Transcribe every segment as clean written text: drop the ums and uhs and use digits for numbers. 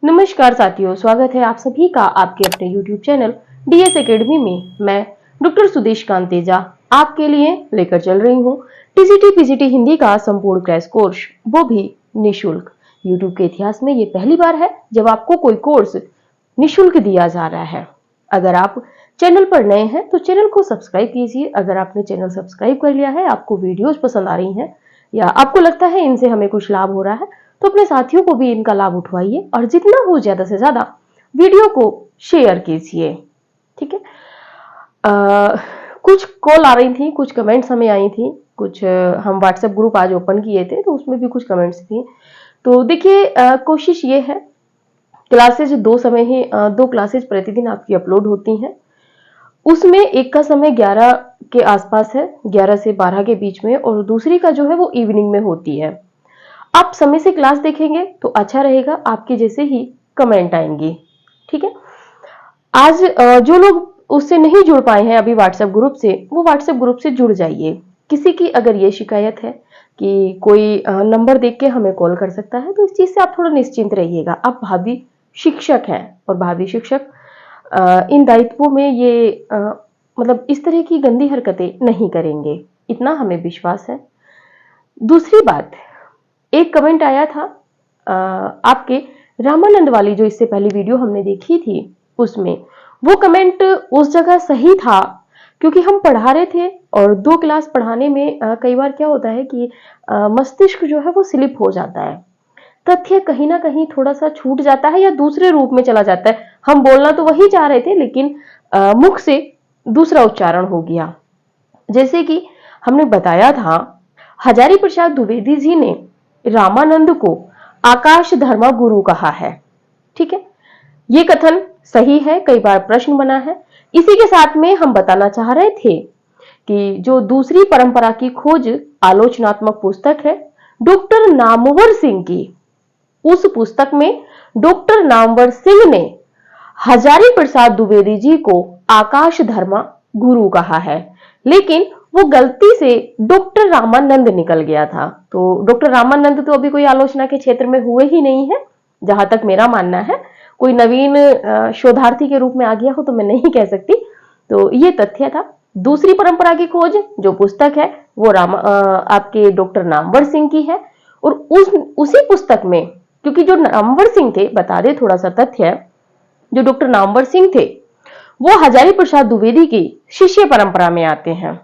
नमस्कार साथियों, स्वागत है आप सभी का आपके अपने YouTube चैनल डीएस एकेडमी में। मैं डॉक्टर सुदेश कांत तेजा आपके लिए लेकर चल रही हूँ टीजीटी पीजीटी हिंदी का संपूर्ण क्रैश कोर्स, वो भी निशुल्क। YouTube के इतिहास में ये पहली बार है जब आपको कोई कोर्स निशुल्क दिया जा रहा है। अगर आप चैनल पर नए हैं तो चैनल को सब्सक्राइब कीजिए। अगर आपने चैनल सब्सक्राइब कर लिया है, आपको वीडियोज पसंद आ रही हैं या आपको लगता है इनसे हमें कुछ लाभ हो रहा है, तो अपने साथियों को भी इनका लाभ उठवाइए और जितना हो ज्यादा से ज्यादा वीडियो को शेयर कीजिए। ठीक है। कुछ कॉल आ रही थी, कुछ कमेंट्स हमें आई थी, कुछ हम व्हाट्सएप ग्रुप आज ओपन किए थे तो उसमें भी कुछ कमेंट्स थी। तो देखिए, कोशिश ये है, क्लासेज दो समय ही, दो क्लासेज प्रतिदिन आपकी अपलोड होती हैं। उसमें एक का समय 11 के आसपास है, 11 से 12 के बीच में, और दूसरी का जो है वो इवनिंग में होती है। आप समय से क्लास देखेंगे तो अच्छा रहेगा, आपके जैसे ही कमेंट आएंगी। ठीक है। आज जो लोग उससे नहीं जुड़ पाए हैं अभी व्हाट्सएप ग्रुप से, वो व्हाट्सएप ग्रुप से जुड़ जाइए। किसी की अगर ये शिकायत है कि कोई नंबर देख के हमें कॉल कर सकता है, तो इस चीज से आप थोड़ा निश्चिंत रहिएगा। आप भावी शिक्षक हैं और भावी शिक्षक इन दायित्वों में ये मतलब इस तरह की गंदी हरकतें नहीं करेंगे, इतना हमें विश्वास है। दूसरी बात, एक कमेंट आया था आपके रामानंद वाली, जो इससे पहले वीडियो हमने देखी थी उसमें। वो कमेंट उस जगह सही था क्योंकि हम पढ़ा रहे थे और दो क्लास पढ़ाने में कई बार क्या होता है कि मस्तिष्क जो है वो स्लिप हो जाता है, तथ्य कहीं ना कहीं थोड़ा सा छूट जाता है या दूसरे रूप में चला जाता है। हम बोलना तो वही चाह रहे थे लेकिन मुख से दूसरा उच्चारण हो गया। जैसे कि हमने बताया था, हजारी प्रसाद द्विवेदी जी ने रामानंद को आकाश धर्मा गुरु कहा है। ठीक है, ये कथन सही है, कई बार प्रश्न बना है। इसी के साथ में हम बताना चाह रहे थे कि जो दूसरी परंपरा की खोज आलोचनात्मक पुस्तक है डॉक्टर नामवर सिंह की, उस पुस्तक में डॉक्टर नामवर सिंह ने हजारी प्रसाद द्विवेदी जी को आकाश धर्मा गुरु कहा है, लेकिन वो गलती से डॉक्टर रामानंद निकल गया था। तो डॉक्टर रामानंद तो अभी कोई आलोचना के क्षेत्र में हुए ही नहीं है, जहां तक मेरा मानना है। कोई नवीन शोधार्थी के रूप में आ गया हो तो मैं नहीं कह सकती। तो ये तथ्य था। दूसरी परंपरा की खोज जो पुस्तक है वो आपके डॉक्टर नामवर सिंह की है, और उसी पुस्तक में, क्योंकि जो नामवर सिंह थे, बता दे थोड़ा सा तथ्य, जो डॉक्टर नामवर सिंह थे वो हजारी प्रसाद द्विवेदी की शिष्य परंपरा में आते हैं।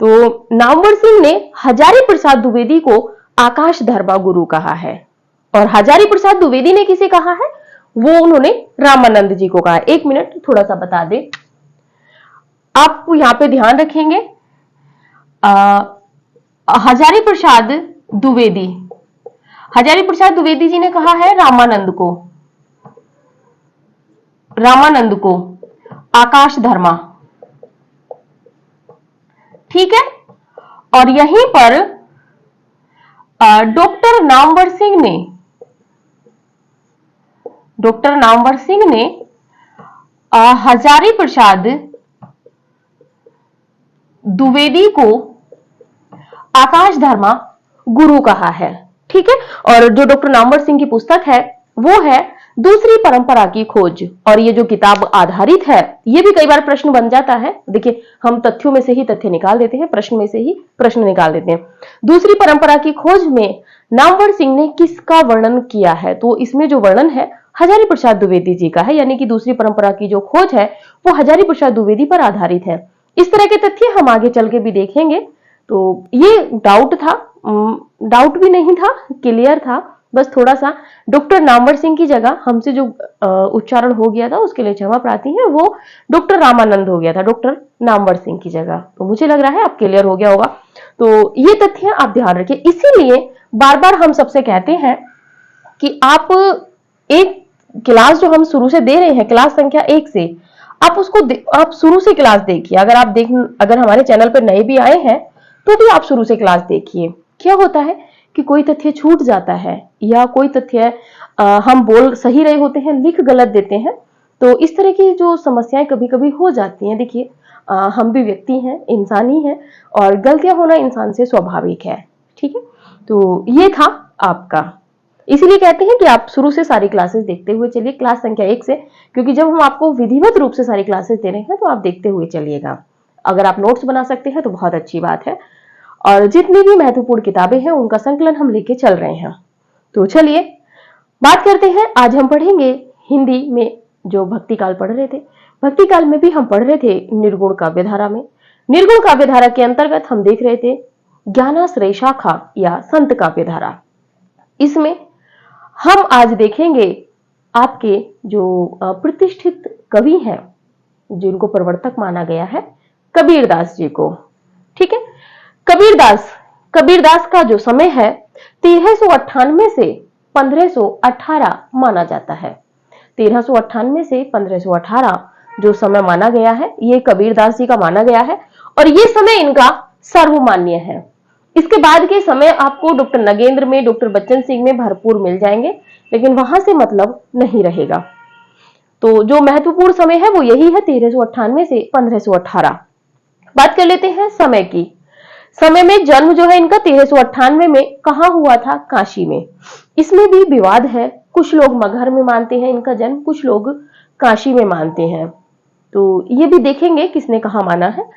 तो नामवर सिंह ने हजारी प्रसाद द्विवेदी को आकाश धर्मा गुरु कहा है, और हजारी प्रसाद द्विवेदी ने किसे कहा है, वो उन्होंने रामानंद जी को कहा। एक मिनट थोड़ा सा बता दे, आप यहां पे ध्यान रखेंगे। हजारी प्रसाद द्विवेदी, हजारी प्रसाद द्विवेदी जी ने कहा है रामानंद को आकाश धर्मा। ठीक है। और यहीं पर डॉक्टर नामवर सिंह ने हजारी प्रसाद द्विवेदी को आकाश धर्मा गुरु कहा है। ठीक है। और जो डॉक्टर नामवर सिंह की पुस्तक है वो है दूसरी परंपरा की खोज, और ये जो किताब आधारित है, ये भी कई बार प्रश्न बन जाता है। देखिए, हम तथ्यों में से ही तथ्य निकाल देते हैं, प्रश्न में से ही प्रश्न निकाल देते हैं। दूसरी परंपरा की खोज में नामवर सिंह ने किसका वर्णन किया है, तो इसमें जो वर्णन है हजारी प्रसाद द्विवेदी जी का है, यानी कि दूसरी परंपरा की जो खोज है वो हजारी प्रसाद द्विवेदी पर आधारित है। इस तरह के तथ्य हम आगे चल के भी देखेंगे। तो ये डाउट था, डाउट भी नहीं था, क्लियर था, बस थोड़ा सा डॉक्टर नामवर सिंह की जगह हमसे जो उच्चारण हो गया था उसके लिए क्षमा प्रार्थी है, वो डॉक्टर रामानंद हो गया था डॉक्टर नामवर सिंह की जगह। तो मुझे लग रहा है अब क्लियर हो गया होगा। तो ये तथ्य आप ध्यान रखिए। इसीलिए बार बार हम सबसे कहते हैं कि आप एक क्लास जो हम शुरू से दे रहे हैं, क्लास संख्या 1 से, आप उसको आप शुरू से क्लास देखिए। अगर हमारे चैनल पर नए भी आए हैं तो भी आप शुरू से क्लास देखिए। क्या होता है कि कोई तथ्य छूट जाता है या कोई तथ्य हम बोल सही रहे होते हैं, लिख गलत देते हैं, तो इस तरह की जो समस्याएं कभी कभी हो जाती हैं। देखिए, हम भी व्यक्ति हैं, इंसान ही हैं, और गलतियां होना इंसान से स्वाभाविक है। ठीक है। तो ये था आपका। इसीलिए कहते हैं कि आप शुरू से सारी क्लासेस देखते हुए चलिए, क्लास संख्या 1 से, क्योंकि जब हम आपको विधिवत रूप से सारी क्लासेस दे रहे हैं तो आप देखते हुए चलिएगा। अगर आप नोट्स बना सकते हैं तो बहुत अच्छी बात है। और जितनी भी महत्वपूर्ण किताबें हैं उनका संकलन हम लेके चल रहे हैं। तो चलिए बात करते हैं। आज हम पढ़ेंगे हिंदी में जो भक्ति काल पढ़ रहे थे, भक्ति काल में भी हम पढ़ रहे थे निर्गुण काव्यधारा में। निर्गुण काव्यधारा के अंतर्गत हम देख रहे थे ज्ञानाश्रय शाखा या संत काव्यधारा। इसमें हम आज देखेंगे आपके जो प्रतिष्ठित कवि हैं, जिनको प्रवर्तक माना गया है, कबीरदास जी को। ठीक है, कबीरदास का जो समय है 1398 से 1518 माना जाता है। 1398 से 1518 जो समय माना गया है ये कबीरदास जी का माना गया है और ये समय इनका सर्वमान्य है। इसके बाद के समय आपको डॉक्टर नगेंद्र में, डॉक्टर बच्चन सिंह में भरपूर मिल जाएंगे, लेकिन वहां से मतलब नहीं रहेगा। तो जो महत्वपूर्ण समय है वो यही है 1398 से 1518। बात कर लेते हैं समय की। समय में जन्म जो है इनका 1398 में कहां हुआ था? काशी में। इसमें भी विवाद है, कुछ लोग मगहर में मानते हैं इनका जन्म, कुछ लोग काशी में मानते हैं। तो ये भी देखेंगे किसने कहा माना है।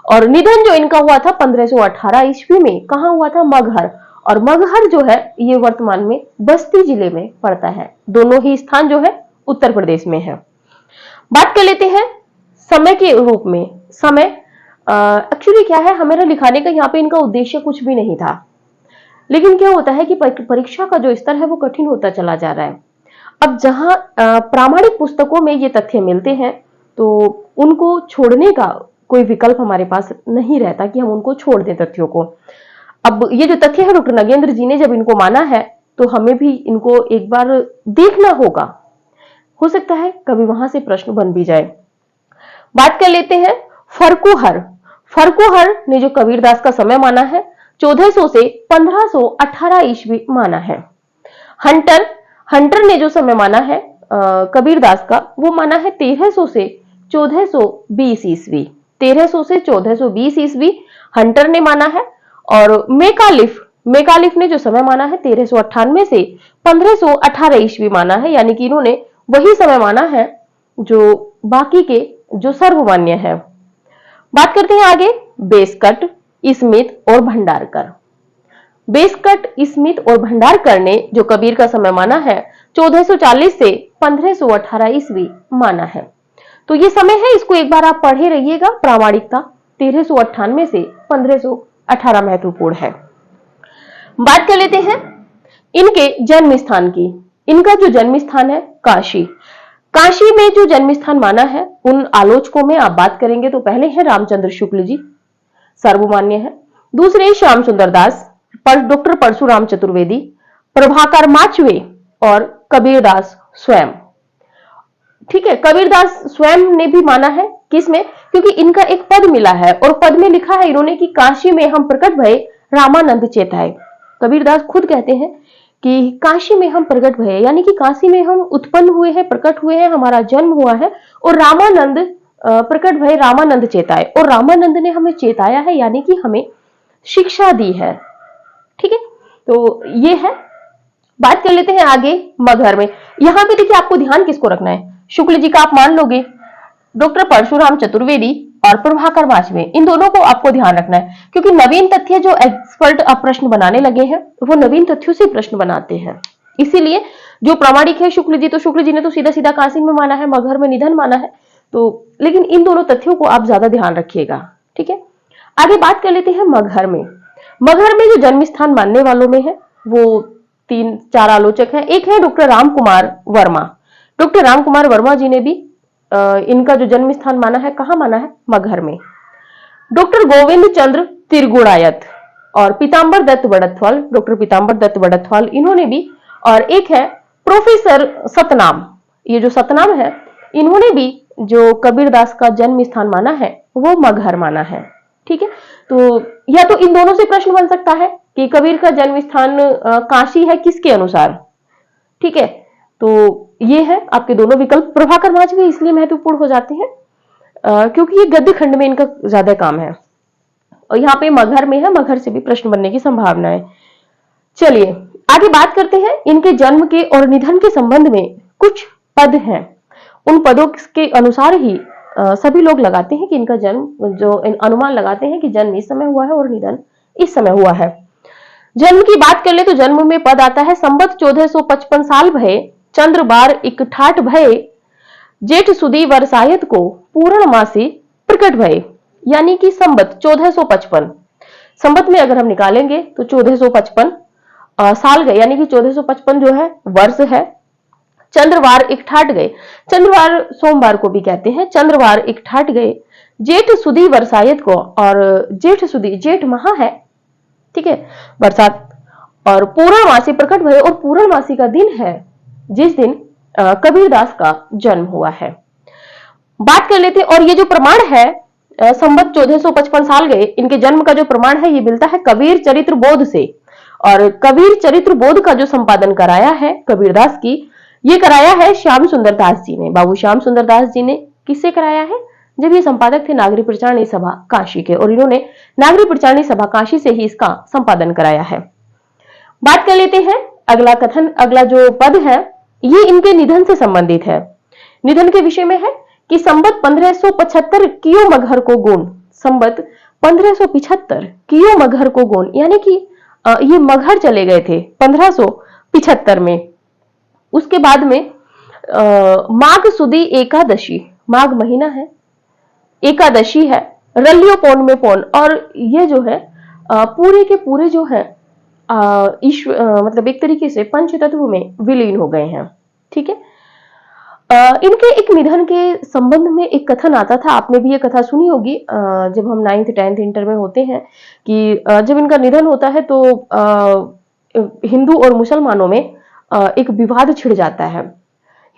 और निधन जो इनका हुआ था 1518 ईस्वी में, कहां हुआ था? मगहर। और मगहर जो है ये वर्तमान में बस्ती जिले में पड़ता है। दोनों ही स्थान जो है उत्तर प्रदेश में है। बात कर लेते हैं समय के रूप में। समय एक्चुअली क्या है, हमारा लिखाने का यहाँ पे इनका उद्देश्य कुछ भी नहीं था, लेकिन क्या होता है कि परीक्षा का जो स्तर है वो कठिन होता चला जा रहा है। अब जहां प्रामाणिक पुस्तकों में ये तथ्य मिलते हैं तो उनको छोड़ने का कोई विकल्प हमारे पास नहीं रहता कि हम उनको छोड़ दें तथ्यों को। अब ये जो तथ्य है डॉक्टर नगेंद्र जी ने जब इनको माना है तो हमें भी इनको एक बार देखना होगा, हो सकता है कभी वहां से प्रश्न बन भी जाए। बात कर लेते हैं फर्कुहर। फर्कुहर ने जो कबीरदास का समय माना है 1400 से 1518 ईस्वी माना है। हंटर ने जो समय माना है कबीरदास का वो माना है 1300 से 1420 ईस्वी। 1300 से 1420 ईस्वी हंटर ने माना है। और मेकालिफ ने जो समय माना है 1398 से 1518 ईस्वी माना है, यानी कि इन्होंने वही समय माना है जो बाकी के जो सर्वमान्य है। बात करते हैं आगे बेसकट, स्मिथ और भंडारकर। बेसकट, स्मिथ और भंडारकर ने जो कबीर का समय माना है 1440 से 1518 ईस्वी माना है। तो ये समय है, इसको एक बार आप पढ़े रहिएगा। प्रामाणिकता 1398 से 1518 महत्वपूर्ण है। बात कर लेते हैं इनके जन्म स्थान की। इनका जो जन्म स्थान है काशी। काशी में जो जन्म स्थान माना है उन आलोचकों में आप बात करेंगे तो पहले है रामचंद्र शुक्ल जी, सर्वमान्य है। दूसरे श्याम सुंदर दास, डॉक्टर परशुराम चतुर्वेदी, प्रभाकर माचवे और कबीरदास स्वयं। ठीक है, कबीरदास स्वयं ने भी माना है। किसमें? क्योंकि इनका एक पद मिला है और पद में लिखा है इन्होंने कि काशी में हम प्रकट भये रामानंद चेताए। कबीरदास खुद कहते हैं कि काशी में हम प्रकट भये, यानी कि काशी में हम उत्पन्न हुए हैं, प्रकट हुए हैं, हमारा जन्म हुआ है और रामानंद प्रकट भये रामानंद चेताए, और रामानंद ने हमें चेताया है, यानी कि हमें शिक्षा दी है। ठीक है, तो ये है। बात कर लेते हैं आगे मगहर में। यहां पे देखिए आपको ध्यान किसको रखना है, शुक्ल जी का आप मान लोगे, डॉक्टर परशुराम चतुर्वेदी और प्रभाकर माचवे, इन दोनों को आपको ध्यान रखना है, क्योंकि नवीन तथ्य जो एक्सपर्ट अब प्रश्न बनाने लगे हैं वो नवीन तथ्यों से प्रश्न बनाते हैं। इसीलिए जो प्रामाणिक है शुक्ल जी, तो शुक्ल जी ने तो सीधा सीधा काशी में माना है, मगहर में निधन माना है। तो लेकिन इन दोनों तथ्यों को आप ज्यादा ध्यान रखिएगा। ठीक है, आगे बात कर लेते हैं मगहर में। मगहर में जो जन्म स्थान मानने वालों में है वो 3-4 आलोचक हैं। एक है डॉक्टर राम कुमार वर्मा। डॉक्टर राम कुमार वर्मा जी ने भी इनका जो जन्म स्थान माना है, कहां माना है? मगहर में। डॉक्टर गोविंद चंद्र तिरगुड़ायत और पीताम्बर दत्त बड़थवाल, डॉक्टर पीताम्बर दत्त बड़थवाल इन्होंने भी, और एक है प्रोफेसर सतनाम, ये जो सतनाम है इन्होंने भी जो कबीरदास का जन्म स्थान माना है वो मगहर माना है। ठीक है, तो या तो इन दोनों से प्रश्न बन सकता है कि कबीर का जन्म स्थान काशी है किसके अनुसार। ठीक है, तो ये है आपके दोनों विकल्प। प्रभाकर माचवे इसलिए महत्वपूर्ण हो जाते हैं क्योंकि ये गद्य खंड में इनका ज्यादा काम है और यहाँ पे मगहर में है, मगहर से भी प्रश्न बनने की संभावना है। चलिए आगे बात करते हैं इनके जन्म के और निधन के संबंध में। कुछ पद हैं, उन पदों के अनुसार ही सभी लोग लगाते हैं कि इनका जन्म, जो अनुमान लगाते हैं कि जन्म इस समय हुआ है और निधन इस समय हुआ है। जन्म की बात कर ले तो जन्म में पद आता है संबत 1455 साल भय, चंद्र बार इक ठाठ भय, जेठ सुदी वर्षायत को पूर्णमासी प्रकट भय। यानी कि संबत 1455, संबत में अगर हम निकालेंगे तो 1455 साल गए, यानी कि 1455 जो है वर्ष है। चंद्रवार इकठाट गए, चंद्रवार सोमवार को भी कहते हैं, चंद्रवार इकठाट गए। जेठ सुदी वर्षायत को, और जेठ सुदी जेठ माह है, ठीक है, बरसात। और पूर्णमासी प्रकट भय, और पूर्णमासी का दिन है जिस दिन कबीरदास का जन्म हुआ है। बात कर लेते हैं, और ये जो प्रमाण है संबत 1455 साल गए, इनके जन्म का जो प्रमाण है ये मिलता है कबीर चरित्र बोध से। और कबीर चरित्र बोध का जो संपादन कराया है कबीरदास की, ये कराया है श्याम सुंदर दास जी ने, बाबू श्याम सुंदर दास जी ने। किससे कराया है? जब ये संपादक थे नागरी प्रचारणी सभा काशी के, और इन्होंने नागरी प्रचारणी सभा काशी से ही इसका संपादन कराया है। बात कर लेते हैं अगला कथन, अगला जो पद है ये इनके निधन से संबंधित है। निधन के विषय में है कि संबत 1575 कियो मगहर को गोन, संबत 1575 कियो मगहर को गोन, यानी कि ये मगहर चले गए थे 1575 में। उसके बाद में माघ सुदी एकादशी, माघ महीना है, एकादशी है, रलियो पौन में पौन, और ये जो है पूरे के पूरे जो है मतलब एक तरीके से पंच तत्व में विलीन हो गए हैं, ठीक है। इनके एक निधन के संबंध में एक कथन आता था, आपने भी ये कथा सुनी होगी जब हम 9th 10th इंटर में होते हैं, कि जब इनका निधन होता है तो हिंदू और मुसलमानों में एक विवाद छिड़ जाता है।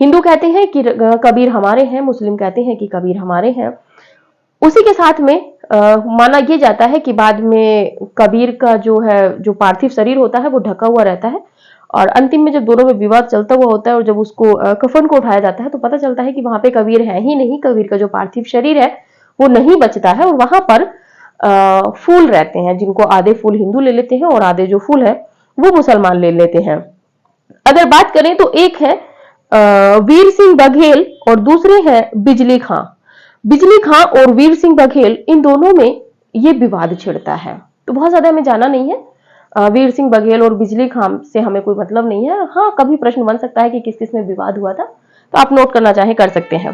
हिंदू कहते हैं कि कबीर हमारे हैं, मुस्लिम कहते हैं कि कबीर हमारे हैं। उसी के साथ में माना यह जाता है कि बाद में कबीर का जो है, जो पार्थिव शरीर होता है वो ढका हुआ रहता है, और अंतिम में जब दोनों में विवाद चलता हुआ होता है और जब उसको कफन को उठाया जाता है तो पता चलता है कि वहां पे कबीर है ही नहीं, कबीर का जो पार्थिव शरीर है वो नहीं बचता है, और वहां पर फूल रहते हैं, जिनको आधे फूल हिंदू ले लेते हैं और आधे जो फूल है वो मुसलमान ले लेते हैं। अगर बात करें तो एक है वीर सिंह बघेल और दूसरे हैं बिजली खां। बिजली खां और वीर सिंह बघेल, इन दोनों में ये विवाद छिड़ता है। तो बहुत ज्यादा हमें जाना नहीं है वीर सिंह बघेल और बिजली खां से हमें कोई मतलब नहीं है। हाँ, कभी प्रश्न बन सकता है कि किस किस में विवाद हुआ था, तो आप नोट करना चाहे कर सकते हैं।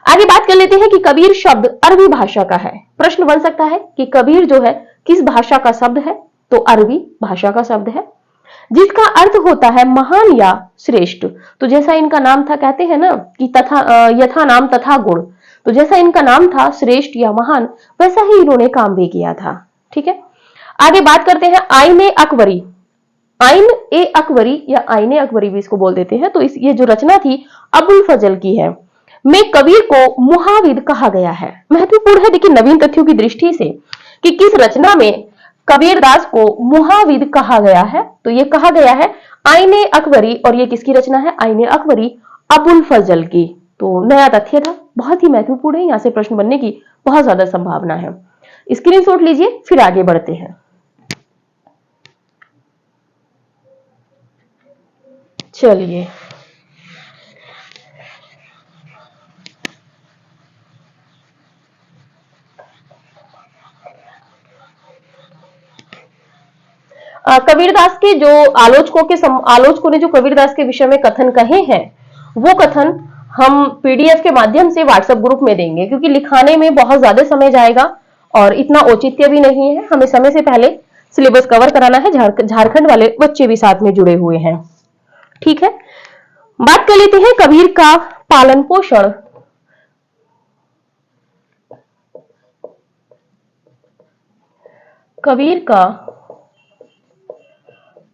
आगे बात कर लेते हैं कि कबीर शब्द अरबी भाषा का है। प्रश्न बन सकता है कि कबीर जो है किस भाषा का शब्द है, तो अरबी भाषा का शब्द है, जिसका अर्थ होता है महान या श्रेष्ठ। तो जैसा इनका नाम था, कहते हैं ना कि तथा यथा नाम तथा गुण, तो जैसा इनका नाम था श्रेष्ठ या महान, वैसा ही इन्होंने काम भी किया था, ठीक है। आगे बात करते हैं आईने अकबरी। आइन ए अकबरी या आईने अकबरी भी इसको बोल देते हैं। तो ये जो रचना थी अबुल फजल की है, में कबीर को मुहाविद कहा गया है। महत्वपूर्ण है देखिए नवीन तथ्यों की दृष्टि से कि किस रचना में कबीरदास को मुहाविद कहा गया है। तो ये कहा गया है आईने अकबरी, और ये किसकी रचना है? आईने अकबरी अबुल फजल की। तो नया तथ्य था, बहुत ही महत्वपूर्ण है, यहां से प्रश्न बनने की बहुत ज्यादा संभावना है। स्क्रीनशॉट लीजिए, फिर आगे बढ़ते हैं। चलिए, कबीरदास के जो आलोचकों ने जो कबीरदास के विषय में कथन कहे हैं, वो कथन हम पीडीएफ के माध्यम से व्हाट्सएप ग्रुप में देंगे, क्योंकि लिखाने में बहुत ज्यादा समय जाएगा और इतना औचित्य भी नहीं है। हमें समय से पहले सिलेबस कवर कराना है। झारखंड वाले बच्चे भी साथ में जुड़े हुए हैं, ठीक है। बात कर लेते हैं कबीर का पालन पोषण। कबीर का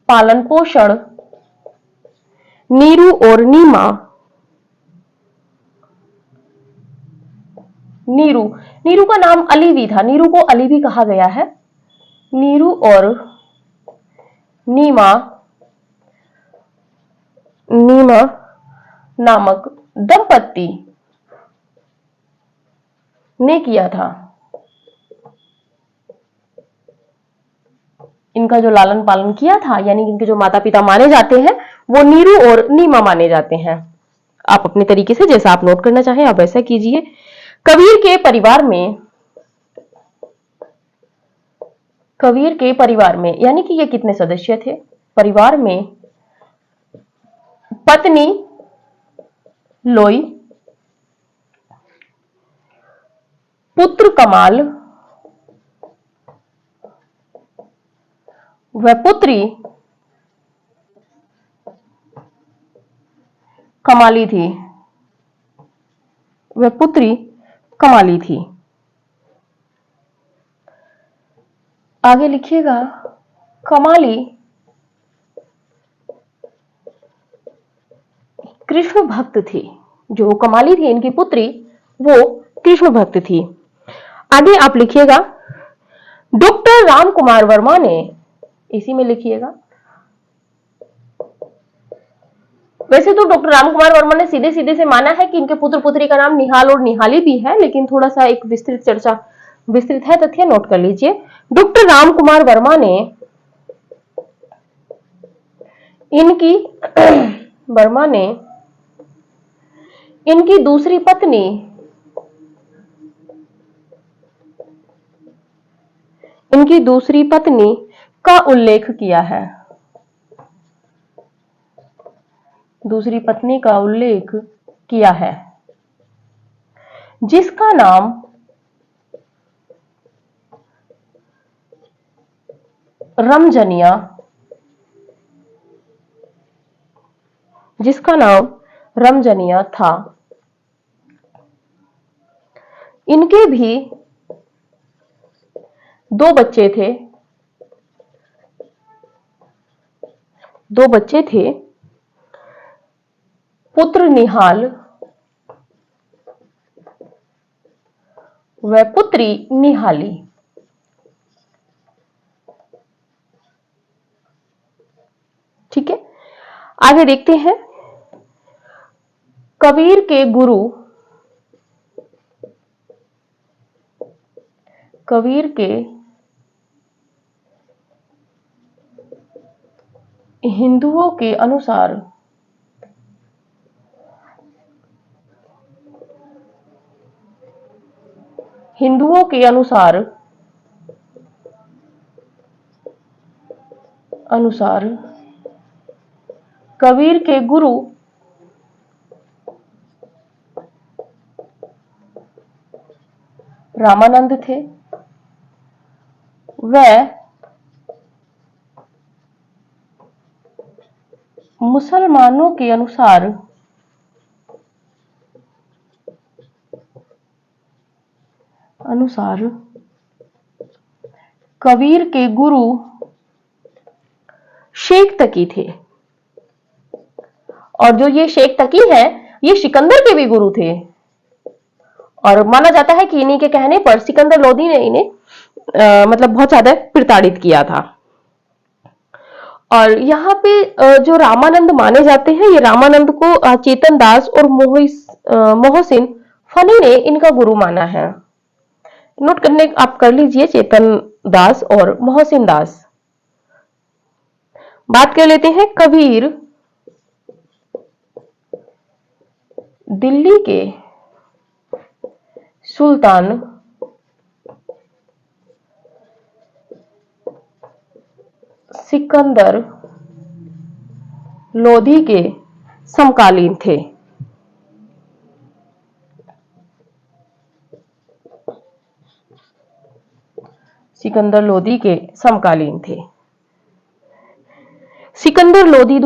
पालन पोषण नीरू और नीमा, नीरू, नीरू का नाम अली भी था, नीरू को अली भी कहा गया है। नीरू और नीमा, नीमा नामक दंपत्ति ने किया था। इनका जो लालन पालन किया था, यानी इनके जो माता पिता माने जाते हैं वो नीरू और नीमा माने जाते हैं। आप अपने तरीके से जैसा आप नोट करना चाहें आप ऐसा कीजिए। कबीर के परिवार में यानी कि ये कितने सदस्य थे? परिवार में पत्नी लोई, पुत्र कमाल व पुत्री कमाली थी। वह पुत्री कमाली थी। आगे लिखिएगा, कमाली कृष्ण भक्त थी। जो कमाली थी इनकी पुत्री वो कृष्ण भक्त थी। आगे आप लिखिएगा, डॉक्टर राम कुमार वर्मा ने, इसी में लिखिएगा। वैसे तो डॉक्टर राम कुमार वर्मा ने सीधे सीधे से माना है कि इनके पुत्र पुत्री का नाम निहाल और निहाली भी है, लेकिन थोड़ा सा एक विस्तृत है तथ्य, नोट कर लीजिए। डॉक्टर राम कुमार वर्मा ने इनकी वर्मा ने इनकी दूसरी पत्नी का उल्लेख किया है। दूसरी पत्नी का उल्लेख किया है जिसका नाम रमजनिया था। इनके भी दो बच्चे थे, पुत्र निहाल व पुत्री निहाली। ठीक है, आगे देखते हैं। कबीर के हिंदुओं के अनुसार कबीर के गुरु रामानंद थे। वह मुसलमानों के अनुसार कबीर के गुरु शेख तकी थे। और जो ये शेख तकी है ये सिकंदर के भी गुरु थे, और माना जाता है कि इन्हीं के कहने पर सिकंदर लोदी ने इन्हें मतलब बहुत ज्यादा प्रताड़ित किया था। और यहाँ पे जो रामानंद माने जाते हैं, ये रामानंद को चेतन दास और मोहसिन फनी ने इनका गुरु माना है। नोट करने आप कर लीजिए, चेतन दास और मोहसिन दास। बात कर लेते हैं कबीर दिल्ली के सुल्तान सिकंदर लोधी के समकालीन थे। सिकंदर लोधी के समकालीन थे। सिकंदर लोधी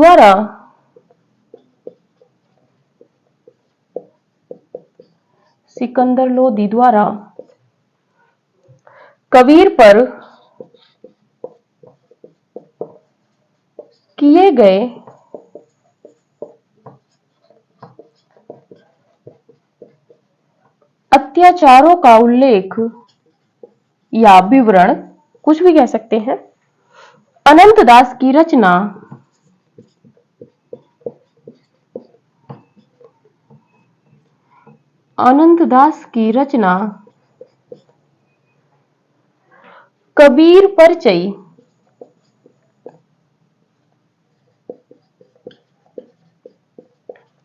द्वारा कबीर पर किए गए अत्याचारों का उल्लेख या विवरण, कुछ भी कह सकते हैं, अनंतदास की रचना कबीर परिचय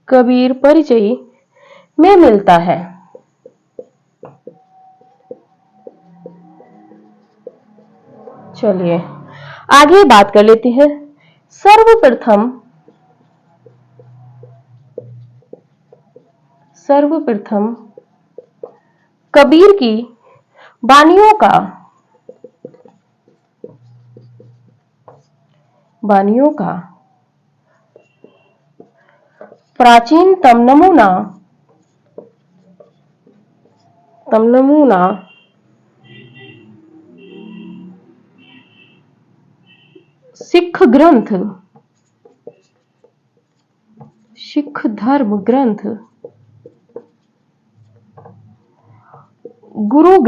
कबीर परिचय में मिलता है। चलिए आगे बात कर लेते हैं। सर्वप्रथम कबीर की बानियों का प्राचीनतम नमूना सिख धर्म ग्रंथ गुरु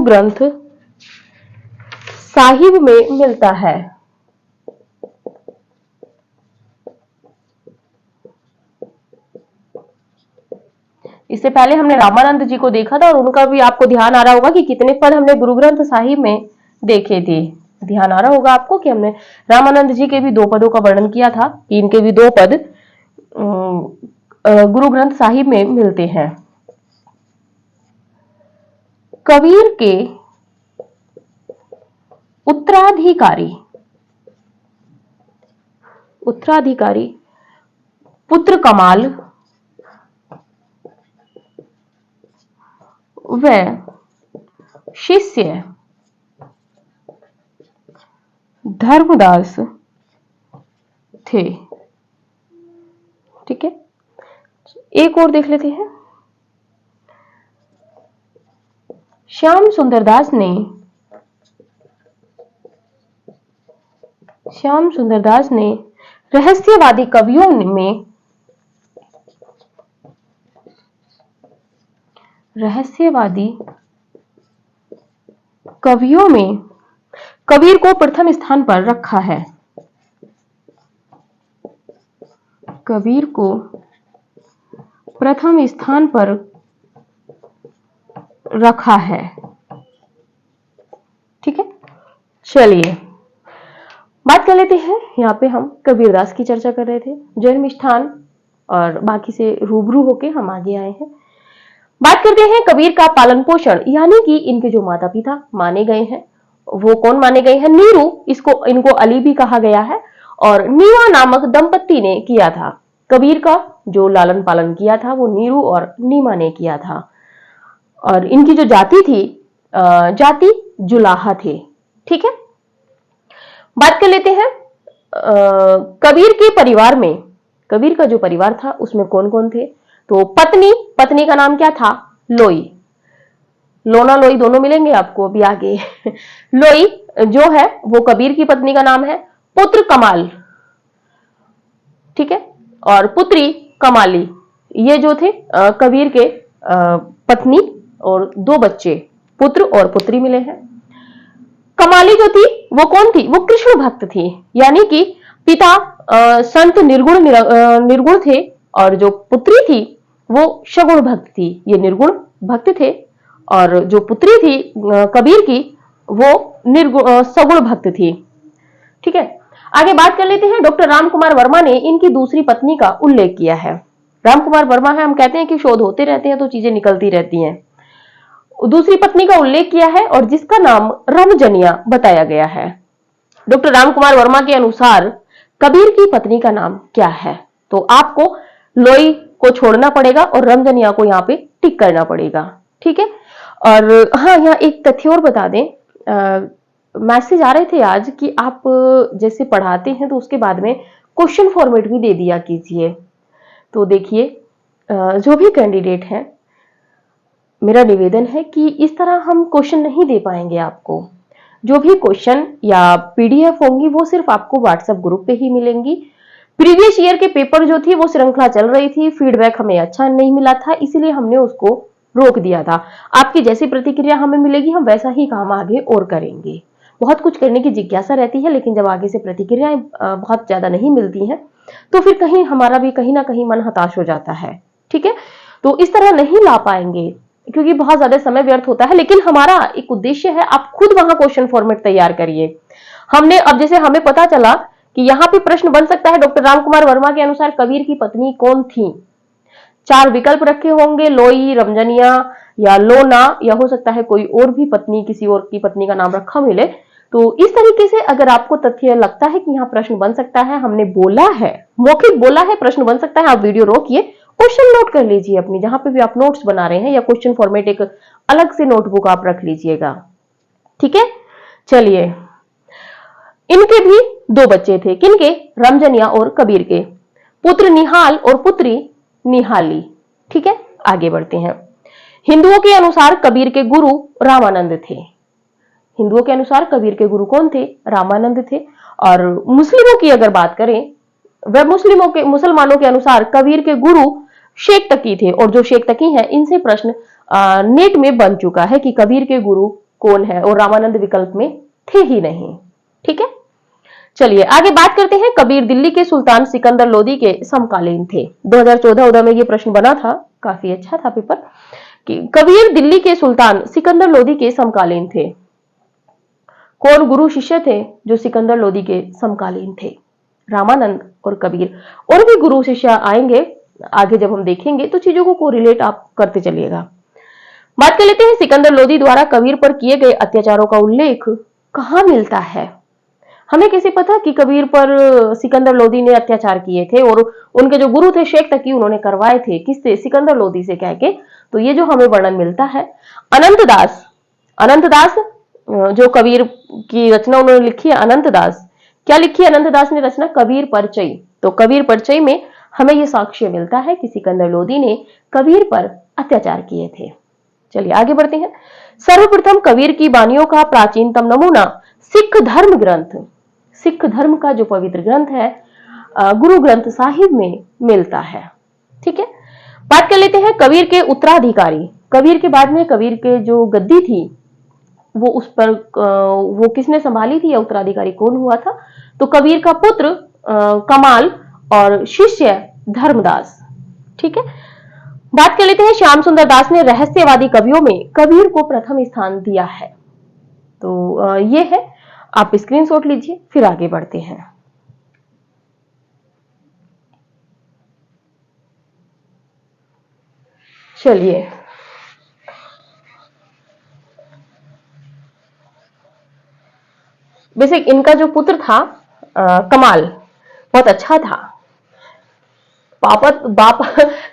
ग्रंथ साहिब में मिलता है। इससे पहले हमने रामानंद जी को देखा था और उनका भी आपको ध्यान आ रहा होगा कि कितने पद हमने गुरु ग्रंथ साहिब में देखे थे। ध्यान आ रहा होगा आपको कि हमने रामानंद जी के भी 2 पदों का वर्णन किया था। इनके भी 2 पद गुरु ग्रंथ साहिब में मिलते हैं। कबीर के उत्तराधिकारी पुत्र कमाल व शिष्य धर्मदास थे। ठीक है, एक और देख लेते हैं। श्याम सुंदर दास ने रहस्यवादी कवियों में कबीर को प्रथम स्थान पर रखा है। कबीर को प्रथम स्थान पर रखा है। ठीक है, चलिए बात कर लेते हैं। यहाँ पे हम कबीरदास की चर्चा कर रहे थे, जन्म स्थान और बाकी से रूबरू होके हम आगे आए हैं। बात करते हैं कबीर का पालन पोषण, यानी कि इनके जो माता पिता माने गए हैं वो कौन माने गए हैं? नीरू, इनको अली भी कहा गया है, और नीवा नामक दंपत्ति ने किया था। कबीर का जो लालन पालन किया था वो नीरू और नीमा ने किया था। और इनकी जो जाति थी, जाति जुलाहा थे। ठीक है, बात कर लेते हैं कबीर के परिवार में। कबीर का जो परिवार था उसमें कौन कौन थे? तो पत्नी का नाम क्या था? लोई। लोना लोई दोनों मिलेंगे आपको अभी आगे। लोई जो है वो कबीर की पत्नी का नाम है। पुत्र कमाल, ठीक है, और पुत्री कमाली, ये जो थे कबीर के पत्नी और 2 बच्चे, पुत्र और पुत्री मिले हैं। कमाली जो थी वो कौन थी? वो कृष्ण भक्त थी, यानी कि पिता संत निर्गुण थे और जो पुत्री थी वो सगुण भक्त थी। ये निर्गुण भक्त थे और जो पुत्री थी कबीर की वो सगुण भक्त थी। ठीक है, आगे बात कर लेते हैं। डॉक्टर रामकुमार वर्मा ने इनकी दूसरी पत्नी का उल्लेख किया है। रामकुमार वर्मा है, हम कहते हैं कि शोध होते रहते हैं तो चीजें निकलती रहती हैं। दूसरी पत्नी का उल्लेख किया है और जिसका नाम रमजनिया बताया गया है। डॉक्टर रामकुमार वर्मा के अनुसार कबीर की पत्नी का नाम क्या है? तो आपको लोई को छोड़ना पड़ेगा और रमजनिया को यहाँ पे टिक करना पड़ेगा। ठीक है, और हाँ, यहाँ एक तथ्य और बता दें, मैसेज आ रहे थे आज कि आप जैसे पढ़ाते हैं तो उसके बाद में क्वेश्चन फॉर्मेट भी दे दिया कीजिए। तो देखिए, जो भी कैंडिडेट हैं, मेरा निवेदन है कि इस तरह हम क्वेश्चन नहीं दे पाएंगे आपको। जो भी क्वेश्चन या पीडीएफ होंगी वो सिर्फ आपको व्हाट्सएप ग्रुप पे ही मिलेंगी। प्रीवियस ईयर के पेपर जो थी वो श्रृंखला चल रही थी, फीडबैक हमें अच्छा नहीं मिला था, इसीलिए हमने उसको रोक दिया था। आपकी जैसी प्रतिक्रिया हमें मिलेगी हम वैसा ही काम आगे और करेंगे। बहुत कुछ करने की जिज्ञासा रहती है, लेकिन जब आगे से प्रतिक्रियाएं बहुत ज्यादा नहीं मिलती हैं तो फिर कहीं हमारा भी कहीं ना कहीं मन हताश हो जाता है। ठीक है, तो इस तरह नहीं ला पाएंगे क्योंकि बहुत ज्यादा समय व्यर्थ होता है, लेकिन हमारा एक उद्देश्य है, आप खुद वहां क्वेश्चन फॉर्मेट तैयार करिए। अब जैसे हमें पता चला कि यहाँ पे प्रश्न बन सकता है डॉक्टर रामकुमार वर्मा के अनुसार कबीर की पत्नी कौन थी। 4 विकल्प रखे होंगे, लोई, रमजनिया या लोना, या हो सकता है कोई और भी पत्नी, किसी और की पत्नी का नाम रखा मिले। तो इस तरीके से अगर आपको तथ्य लगता है कि यहाँ प्रश्न बन सकता है, हमने बोला है, मौखिक बोला है प्रश्न बन सकता है, आप वीडियो रोकिए, क्वेश्चन नोट कर लीजिए अपनी, जहां पे भी आप नोट्स बना रहे हैं, या क्वेश्चन फॉर्मेट एक अलग से नोटबुक आप रख लीजिएगा। ठीक है, चलिए। इनके भी 2 बच्चे थे, किनके? रमजनिया और कबीर के। पुत्र निहाल और पुत्री निहाली। ठीक है, आगे बढ़ते हैं। हिंदुओं के अनुसार कबीर के गुरु रामानंद थे। हिंदुओं के अनुसार कबीर के गुरु कौन थे? रामानंद थे। और मुस्लिमों की अगर बात करें, वह मुसलमानों के अनुसार कबीर के गुरु शेख तकी थे। और जो शेख तकी हैं, इनसे प्रश्न नेट में बन चुका है कि कबीर के गुरु कौन है, और रामानंद विकल्प में थे ही नहीं। ठीक है, चलिए आगे बात करते हैं। कबीर दिल्ली के सुल्तान सिकंदर लोदी के समकालीन थे। 2014 में यह प्रश्न बना था, काफी अच्छा था पेपर, कि कबीर दिल्ली के सुल्तान सिकंदर लोदी के समकालीन थे। कौन गुरु शिष्य थे जो सिकंदर लोदी के समकालीन थे? रामानंद और कबीर। और भी गुरु शिष्य आएंगे आगे, जब हम देखेंगे तो चीजों को कोरिलेट आप करते चलिएगा। बात कर लेते हैं सिकंदर लोदी द्वारा कबीर पर किए गए अत्याचारों का उल्लेख कहां मिलता है। हमें कैसे पता कि कबीर पर सिकंदर लोदी ने अत्याचार किए थे, और उनके जो गुरु थे शेख तकी, उन्होंने करवाए थे किससे? सिकंदर लोदी से कह के। तो ये जो हमें वर्णन मिलता है, अनंतदास जो कबीर की रचना उन्होंने लिखी है, अनंतदास, क्या लिखी है अनंतदास ने रचना? कबीर परचई। तो कबीर परचई में हमें यह साक्ष्य मिलता है कि सिकंदर लोदी ने कबीर पर अत्याचार किए थे। चलिए आगे बढ़ते हैं। सर्वप्रथम कबीर की वाणियों का प्राचीनतम नमूना सिख धर्म ग्रंथ, सिख धर्म का जो पवित्र ग्रंथ है, गुरु ग्रंथ साहिब में मिलता है। ठीक है, बात कर लेते हैं कबीर के उत्तराधिकारी। कबीर के बाद में कबीर के जो गद्दी थी, वो उस पर वो किसने संभाली थी, या उत्तराधिकारी कौन हुआ था? तो कबीर का पुत्र कमाल और शिष्य धर्मदास। ठीक है, बात कर लेते हैं श्याम सुंदर दास ने रहस्यवादी कवियों में कबीर को प्रथम स्थान दिया है। तो ये है, आप स्क्रीनशॉट लीजिए, फिर आगे बढ़ते हैं। चलिए, बेसिक इनका जो पुत्र था कमाल, बहुत अच्छा था। बाप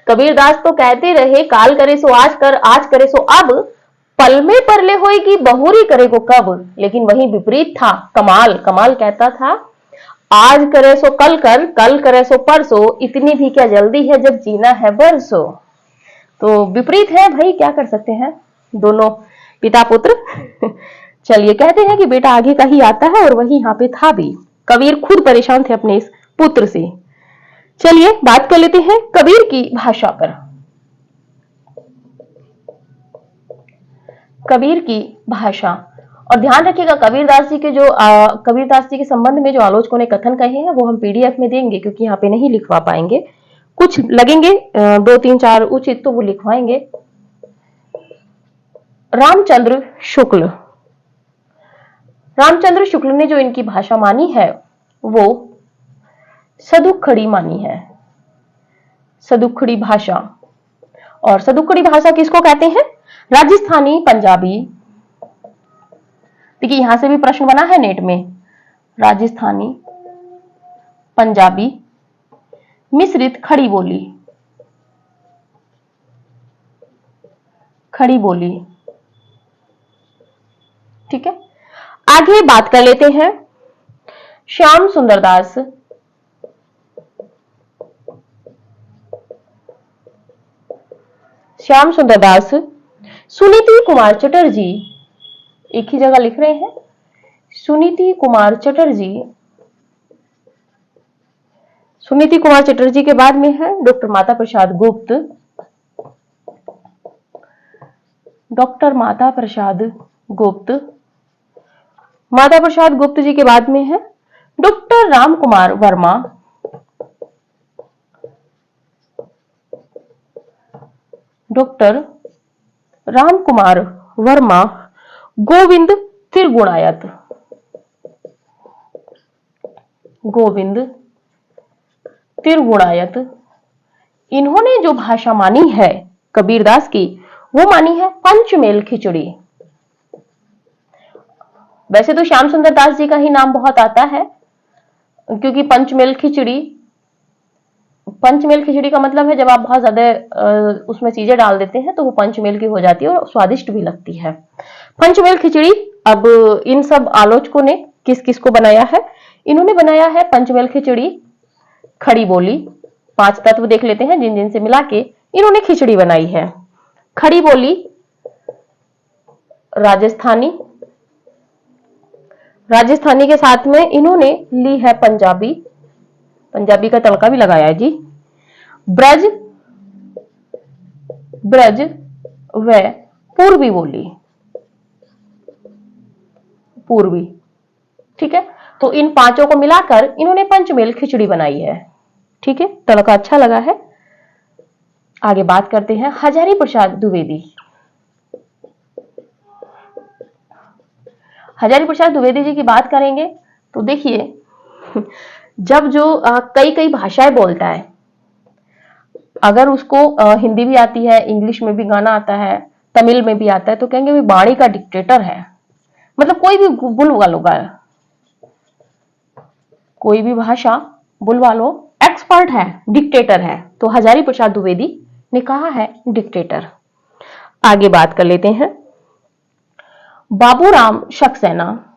कबीरदास तो कहते रहे, काल करे सो आज कर, आज करे सो अब, पल में परले होएगी बहुरी करे को कब। लेकिन वही विपरीत था कमाल। कमाल कहता था आज करे सो कल करे सो परसों, इतनी भी क्या जल्दी है जब जीना है बरसों। तो विपरीत है भाई, क्या कर सकते हैं, दोनों पिता पुत्र। चलिए, कहते हैं कि बेटा आगे का ही आता है, और वही यहाँ पे था भी। कबीर खुद परेशान थे अपने इस पुत्र से। चलिए बात कर लेते हैं कबीर की भाषा पर। कबीर की भाषा, और ध्यान रखिएगा कबीरदास जी के जो कबीरदास जी के संबंध में जो आलोचकों ने कथन कहे हैं, वो हम पीडीएफ में देंगे, क्योंकि यहाँ पे नहीं लिखवा पाएंगे, कुछ लगेंगे 2 3 4 उचित, तो वो लिखवाएंगे। रामचंद्र शुक्ल, रामचंद्र शुक्ल ने जो इनकी भाषा मानी है, वो सदुखड़ी मानी है, सदुखड़ी भाषा। और सदुखड़ी भाषा किसको कहते हैं? राजस्थानी पंजाबी। देखिए यहां से भी प्रश्न बना है नेट में, राजस्थानी पंजाबी मिश्रित खड़ी बोली, खड़ी बोली। ठीक है, आगे बात कर लेते हैं श्याम सुंदर दास। श्याम सुंदर दास, सुनीति कुमार चटर्जी, एक ही जगह लिख रहे हैं, सुनीति कुमार चटर्जी। सुनीति कुमार चटर्जी के बाद में है डॉक्टर माता प्रसाद गुप्त, डॉक्टर माता प्रसाद गुप्त। माता प्रसाद गुप्त जी के बाद में है डॉक्टर राम कुमार वर्मा, डॉक्टर राम कुमार वर्मा, गोविंद त्रिगुणायत। गोविंद त्रिगुणायत, इन्होंने जो भाषा मानी है कबीरदास की, वो मानी है पंचमेल खिचड़ी। वैसे तो श्याम सुंदर दास जी का ही नाम बहुत आता है, क्योंकि पंचमेल खिचड़ी का मतलब है जब आप बहुत ज्यादा उसमें चीजें डाल देते हैं तो वो पंचमेल की हो जाती है और स्वादिष्ट भी लगती है। पंचमेल खिचड़ी, अब इन सब आलोचकों ने किस किस को बनाया है? इन्होंने बनाया है पंचमेल खिचड़ी खड़ी बोली। 5 तत्व देख लेते हैं जिन जिन से मिला के इन्होंने खिचड़ी बनाई है। खड़ी बोली राजस्थानी, राजस्थानी के साथ में इन्होंने ली है पंजाबी, पंजाबी का तड़का भी लगाया है जी। ब्रज व पूर्वी बोली, पूर्वी, ठीक है। तो इन पांचों को मिलाकर इन्होंने पंचमेल खिचड़ी बनाई है, ठीक है। तड़का अच्छा लगा है। आगे बात करते हैं हजारी प्रसाद द्विवेदी। हजारी प्रसाद द्विवेदी जी की बात करेंगे तो देखिए, जब जो कई कई भाषाएं बोलता है, अगर उसको हिंदी भी आती है, इंग्लिश में भी गाना आता है, तमिल में भी आता है, तो कहेंगे भी बाणी का डिक्टेटर है। मतलब कोई भी बुलवा लो, कोई भी भाषा बुलवा लो, एक्सपर्ट है, डिक्टेटर है। तो हजारी प्रसाद द्विवेदी ने कहा है डिक्टेटर। आगे बात कर लेते हैं बाबूराम सक्सेना।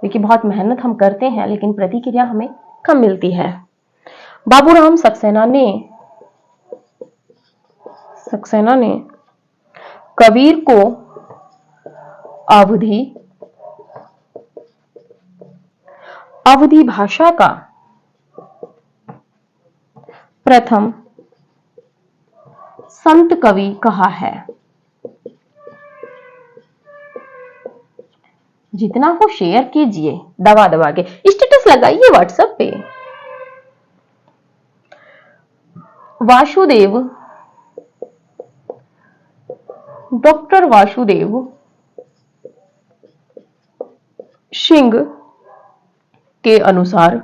देखिए, बहुत मेहनत हम करते हैं लेकिन प्रतिक्रिया हमें कम मिलती है। बाबूराम सक्सेना ने कबीर को अवधी भाषा का प्रथम संत कवि कहा है। जितना हो शेयर कीजिए, दबा दबा के स्टेटस लगाइए व्हाट्सएप पे। वासुदेव, डॉक्टर वासुदेव सिंह के अनुसार,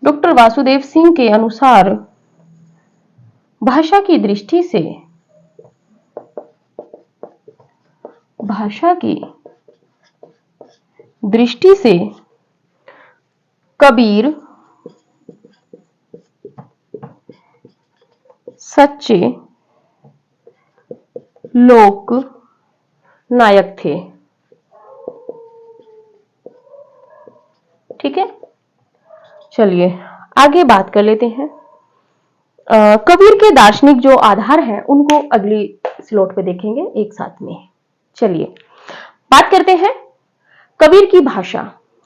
डॉक्टर वासुदेव सिंह के अनुसार भाषा की दृष्टि से कबीर सच्चे लोक नायक थे, ठीक है। चलिए आगे बात कर लेते हैं। कबीर के दार्शनिक जो आधार हैं उनको अगली स्लॉट पे देखेंगे एक साथ में। चलिए बात करते हैं कबीर की भाषा।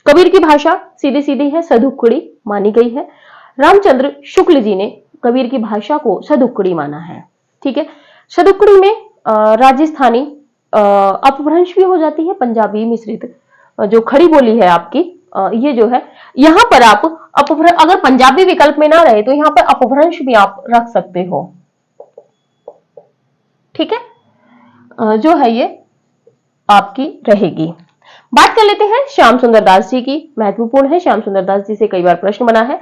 कबीर की भाषा सीधी सीधी है, सदुक्कड़ी मानी गई है। रामचंद्र शुक्ल जी ने कबीर की भाषा को सदुक्कड़ी माना है, ठीक है। सदुक्कड़ी में राजस्थानी अपभ्रंश भी हो जाती है, पंजाबी मिश्रित जो खड़ी बोली है आपकी, ये जो है यहां पर आप अगर पंजाबी विकल्प में ना रहे तो यहां पर अपभ्रंश भी आप रख सकते हो, ठीक है। जो है ये आपकी रहेगी। बात कर लेते हैं श्याम सुंदर दास जी की, महत्वपूर्ण है। श्याम सुंदर दास जी से कई बार प्रश्न बना है।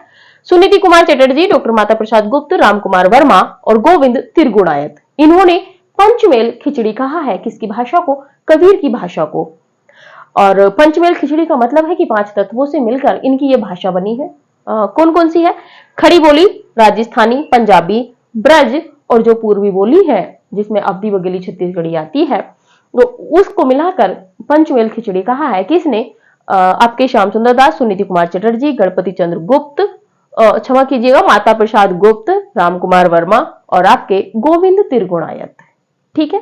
सुनीति कुमार चटर्जी, डॉक्टर माता प्रसाद गुप्त, राम कुमार वर्मा और गोविंद त्रिगुणायत, इन्होंने पंचमेल खिचड़ी कहा है किसकी भाषा को? कबीर की भाषा को। और पंचमेल खिचड़ी का मतलब है कि 5 तत्वों से मिलकर इनकी ये भाषा बनी है। कौन कौन सी है? खड़ी बोली राजस्थानी, पंजाबी, ब्रज और जो पूर्वी बोली है जिसमें अवधी वगेली छत्तीसगढ़ी आती है, तो उसको मिलाकर पंचमेल खिचड़ी कहा है किसने? आपके श्याम सुंदर दास, सुनीति कुमार चटर्जी, गणपति चंद्र गुप्त, क्षमा कीजिएगा माता प्रसाद गुप्त, राम कुमार वर्मा और आपके गोविंद त्रिगुणायत, ठीक है।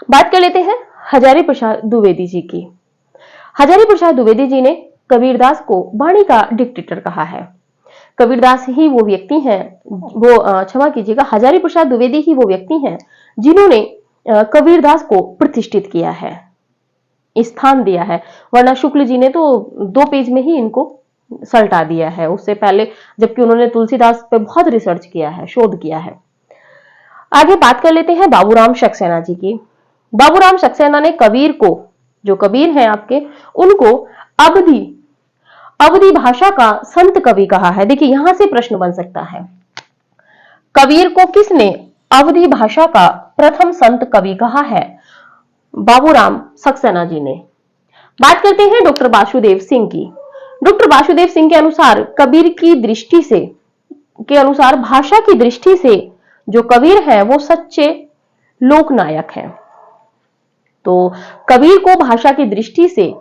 बात कर लेते हैं हजारी प्रसाद द्विवेदी जी की। हजारी प्रसाद द्विवेदी जी ने कबीरदास को वाणी का डिक्टेटर कहा है। कबीरदास ही वो व्यक्ति हैं, वो क्षमा कीजिएगा, हजारी प्रसाद द्विवेदी ही वो व्यक्ति हैं जिन्होंने कबीरदास को प्रतिष्ठित किया है, स्थान दिया है। वरना शुक्ल जी ने तो 2 पेज में ही इनको सल्टा दिया है उससे पहले, जबकि उन्होंने तुलसीदास पे बहुत रिसर्च किया है, शोध किया है। आगे बात कर लेते हैं बाबूराम सक्सेना जी की। बाबूराम सक्सेना ने कबीर को जो कबीर हैं आपके, उनको अवधी अवधी भाषा का संत कवि कहा है। देखिए यहां से प्रश्न बन सकता है, कबीर को किसने अवधी भाषा का प्रथम संत कवि कहा है? बाबूराम सक्सेना जी ने। बात करते हैं डॉक्टर वासुदेव सिंह की। डॉक्टर वासुदेव सिंह के अनुसार कबीर की दृष्टि से के अनुसार भाषा की दृष्टि से जो कबीर है वो सच्चे लोकनायक हैं। तो कबीर को भाषा की दृष्टि से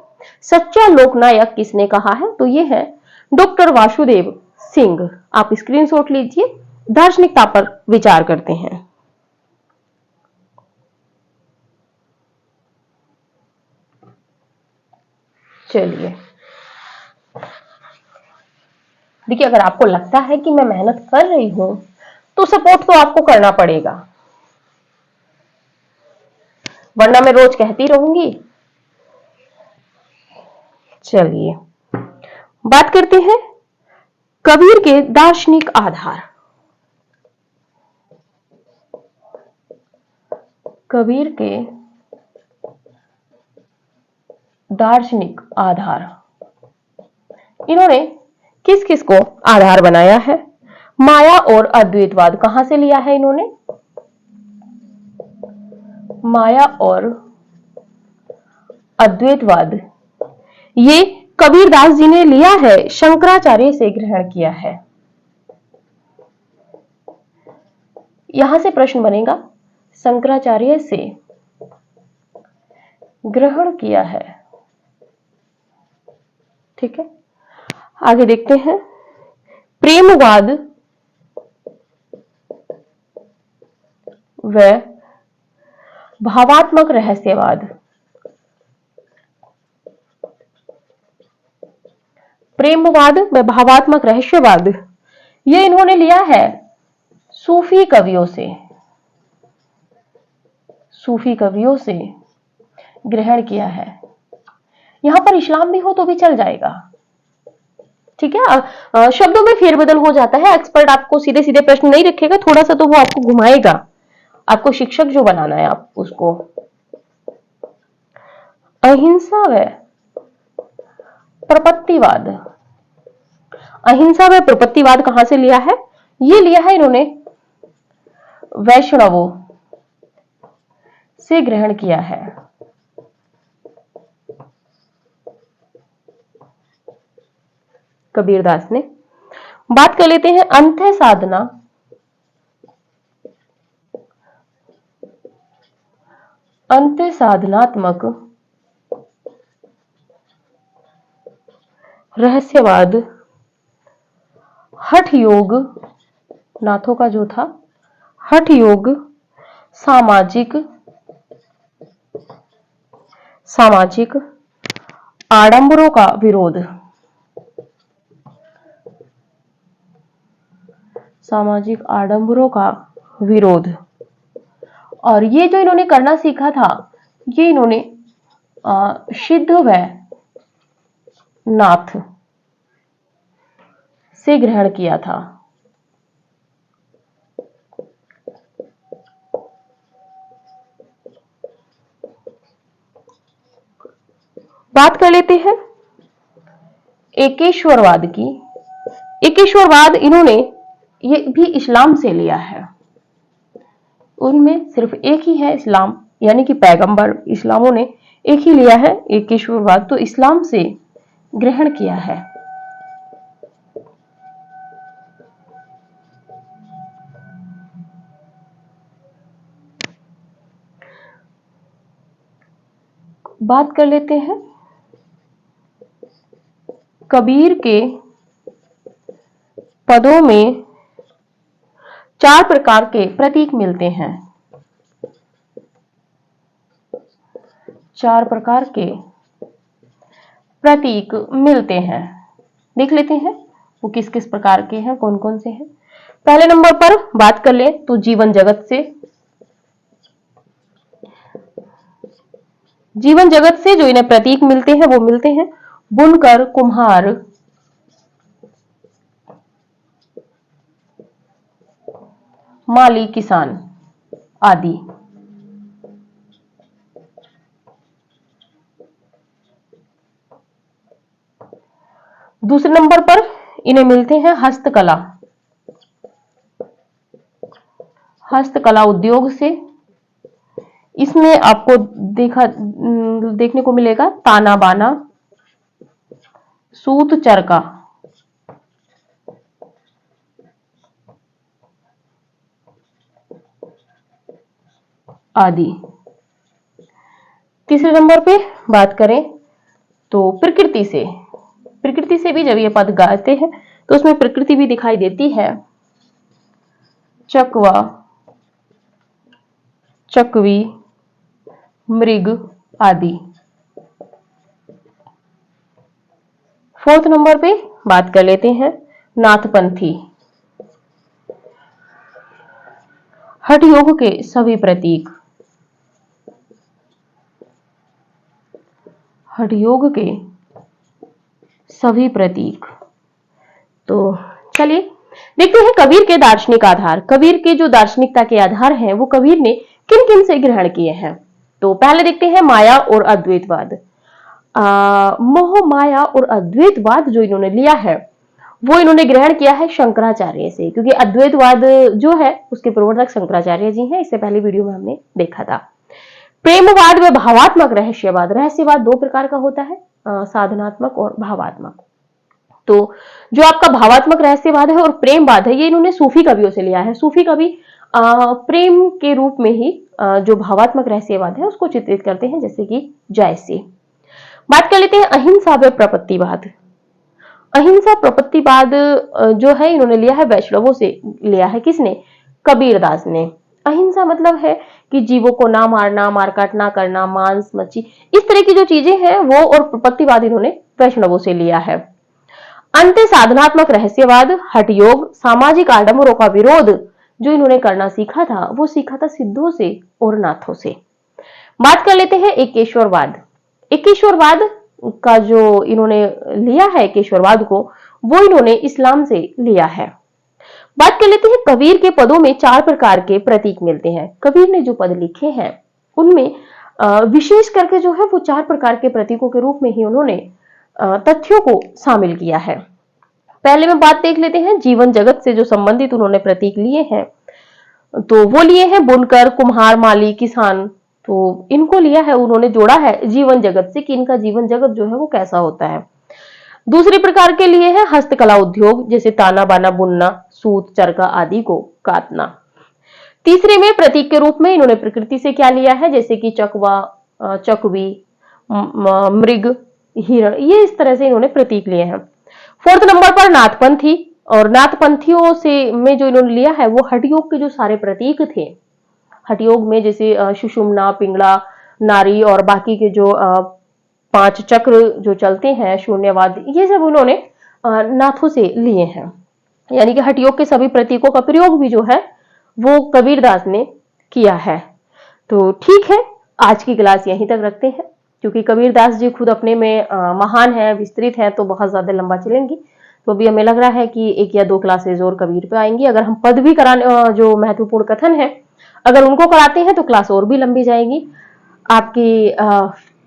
सच्चा लोकनायक किसने कहा है? तो ये है डॉक्टर वासुदेव सिंह। आप स्क्रीनशॉट लीजिए। दार्शनिकता पर विचार करते हैं। चलिए, देखिए अगर आपको लगता है कि मैं मेहनत कर रही हूं तो सपोर्ट तो आपको करना पड़ेगा, वरना मैं रोज कहती रहूंगी। चलिए बात करते हैं कबीर के दार्शनिक आधार। कबीर के दार्शनिक आधार, इन्होंने किस किस को आधार बनाया है? माया और अद्वैतवाद कहां से लिया है इन्होंने? माया और अद्वैतवाद ये कबीरदास जी ने लिया है, शंकराचार्य से ग्रहण किया है। यहां से प्रश्न बनेगा, शंकराचार्य से ग्रहण किया है। ठीक है, आगे देखते हैं। प्रेमवाद व भावात्मक रहस्यवाद, प्रेमवाद व भावात्मक रहस्यवाद ये इन्होंने लिया है सूफी कवियों से। सूफी कवियों से ग्रहण किया है। यहां पर इस्लाम भी हो तो भी चल जाएगा। ठीक है, शब्दों में फेरबदल हो जाता है। एक्सपर्ट आपको सीधे सीधे प्रश्न नहीं रखेगा, थोड़ा सा तो वो आपको घुमाएगा। आपको शिक्षक जो बनाना है आप उसको। अहिंसा व प्रपत्तिवाद, अहिंसा व प्रपत्तिवाद कहां से लिया है? ये लिया है इन्होंने वैष्णवों से ग्रहण किया है। कबीरदास ने। बात कर लेते हैं अंत्य साधना, अंत्य साधनात्मक रहस्यवाद, हठ योग, नाथों का जो था हठ योग, सामाजिक सामाजिक आडंबरों का विरोध, सामाजिक आडंबरों का विरोध। और ये जो इन्होंने करना सीखा था, ये इन्होंने सिद्ध व नाथ से ग्रहण किया था। बात कर लेते हैं एकेश्वरवाद की। एकेश्वरवाद इन्होंने ये भी इस्लाम से लिया है। उनमें सिर्फ एक ही है इस्लाम, यानी कि पैगंबर इस्लामों ने एक ही लिया है एकेश्वरवाद, तो इस्लाम से ग्रहण किया है। बात कर लेते हैं कबीर के पदों में 4 प्रकार के प्रतीक मिलते हैं। 4 प्रकार के प्रतीक मिलते हैं, देख लेते हैं वो किस किस प्रकार के हैं, कौन कौन से हैं। पहले नंबर पर बात कर ले तो जीवन जगत से, जीवन जगत से जो इन्हें प्रतीक मिलते हैं वो मिलते हैं बुनकर, कुम्हार, माली, किसान आदि। दूसरे नंबर पर इन्हें मिलते हैं हस्तकला, हस्तकला उद्योग से। इसमें आपको देखने को मिलेगा ताना बाना, सूत चरखा आदि। तीसरे नंबर पे बात करें तो प्रकृति से भी जब ये पद गाते हैं तो उसमें प्रकृति भी दिखाई देती है, चकवा, चकवी, मृग आदि। फोर्थ नंबर पे बात कर लेते हैं नाथपंथी, हठ योग के सभी प्रतीक, हठ योग के सभी प्रतीक। तो चलिए देखते हैं कबीर के दार्शनिक आधार। कबीर के जो दार्शनिकता के आधार हैं वो कबीर ने किन किन से ग्रहण किए हैं। तो पहले देखते हैं माया और अद्वैतवाद। मोह माया और अद्वैतवाद जो इन्होंने लिया है वो इन्होंने ग्रहण किया है शंकराचार्य से, क्योंकि अद्वैतवाद जो है उसके प्रवर्तक शंकराचार्य जी हैं। इससे पहले वीडियो में हमने देखा था। प्रेमवाद व भावात्मक रहस्यवाद। रहस्यवाद दो प्रकार का होता है, साधनात्मक और भावात्मक। तो जो आपका भावात्मक रहस्यवाद है और प्रेमवाद है ये इन्होंने सूफी कवियों से लिया है। सूफी कवि प्रेम के रूप में ही जो भावात्मक रहस्यवाद है उसको चित्रित करते हैं, जैसे कि जायसी। बात कर लेते हैं अहिंसा व प्रपत्तिवाद। अहिंसा प्रपत्तिवाद जो है इन्होंने लिया है वैष्णवों से लिया है। किसने? कबीरदास ने। अहिंसा मतलब है कि जीवों को ना मारना, मारकाट ना करना, मांस मच्छी इस तरह की जो चीजें हैं वो, और प्रपत्तिवाद इन्होंने वैष्णवों से लिया है। अंत साधनात्मक रहस्यवाद, हठ योग, सामाजिक आडंबरों का विरोध जो इन्होंने करना सीखा था वो सीखा था सिद्धों से और नाथों से। बात कर लेते हैं एकेश्वरवाद। एकेश्वरवाद का जो इन्होंने लिया है एकेश्वरवाद को, वो इन्होंने इस्लाम से लिया है। बात कर लेते हैं कबीर के पदों में 4 प्रकार के प्रतीक मिलते हैं। कबीर ने जो पद लिखे हैं उनमें विशेष करके जो है वो 4 प्रकार के प्रतीकों के रूप में ही उन्होंने तथ्यों को शामिल किया है। पहले में बात देख लेते हैं जीवन जगत से जो संबंधित उन्होंने प्रतीक लिए हैं। तो वो लिए हैं बुनकर, कुम्हार, माली, किसान। तो इनको लिया है, उन्होंने जोड़ा है जीवन जगत से कि इनका जीवन जगत जो है वो कैसा होता है। दूसरे प्रकार के लिए है हस्तकला उद्योग, जैसे ताना बाना, बुनना, सूत चरखा आदि को काटना। तीसरे में प्रतीक के रूप में इन्होंने प्रकृति से क्या लिया है, जैसे कि चकवा, चकवी, मृग, हिरण, ये इस तरह से इन्होंने प्रतीक लिए हैं। फोर्थ नंबर पर नाथपंथी, और नाथपंथियों से में जो इन्होंने लिया है वो हठ योग के जो सारे प्रतीक थे, हठ योग में जैसे सुषुम्ना, पिंगला, नारी और बाकी के जो 5 चक्र जो चलते हैं, शून्यवाद, ये सब उन्होंने नाथों से लिए हैं। यानी कि हठ योग के सभी प्रतीकों का प्रयोग भी जो है वो कबीरदास ने किया है। तो ठीक है, आज की क्लास यहीं तक रखते हैं, क्योंकि कबीरदास जी खुद अपने में महान है, विस्तृत है, तो बहुत ज्यादा लंबा चलेंगी। तो अभी हमें लग रहा है कि 1 या 2 क्लासेज और कबीर पे आएंगी। अगर हम पद भी कराने, जो महत्वपूर्ण कथन है अगर उनको कराते हैं तो क्लास और भी लंबी जाएगी। आपकी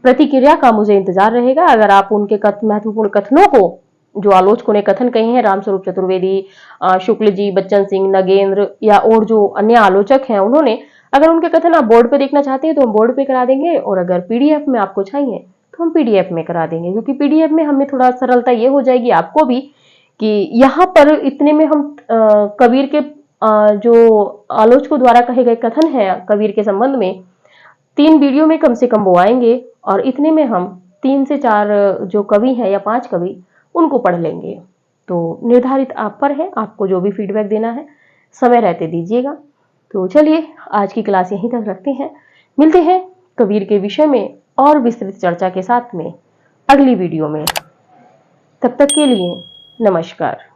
प्रतिक्रिया का मुझे इंतजार रहेगा। अगर आप उनके महत्वपूर्ण कथनों को, जो आलोचकों ने कथन कहे हैं, रामस्वरूप चतुर्वेदी, शुक्ल जी, बच्चन सिंह, नगेंद्र या और जो अन्य आलोचक हैं उन्होंने, अगर उनके कथन आप बोर्ड पे देखना चाहते हैं तो हम बोर्ड पे करा देंगे, और अगर पीडीएफ में आपको चाहिए तो हम पीडीएफ में करा देंगे, क्योंकि पीडीएफ में हमें थोड़ा सरलता ये हो जाएगी आपको भी कि यहाँ पर इतने में हम कबीर के जो आलोचकों द्वारा कहे गए कथन हैं कबीर के संबंध में 3 वीडियो में कम से कम वो आएंगे, और इतने में हम 3 से 4 जो कवि हैं या 5 कवि उनको पढ़ लेंगे। तो निर्धारित आप पर है, आपको जो भी फीडबैक देना है समय रहते दीजिएगा। तो चलिए आज की क्लास यहीं तक रखते हैं, मिलते हैं कबीर के विषय में और विस्तृत चर्चा के साथ में अगली वीडियो में। तब तक के लिए नमस्कार।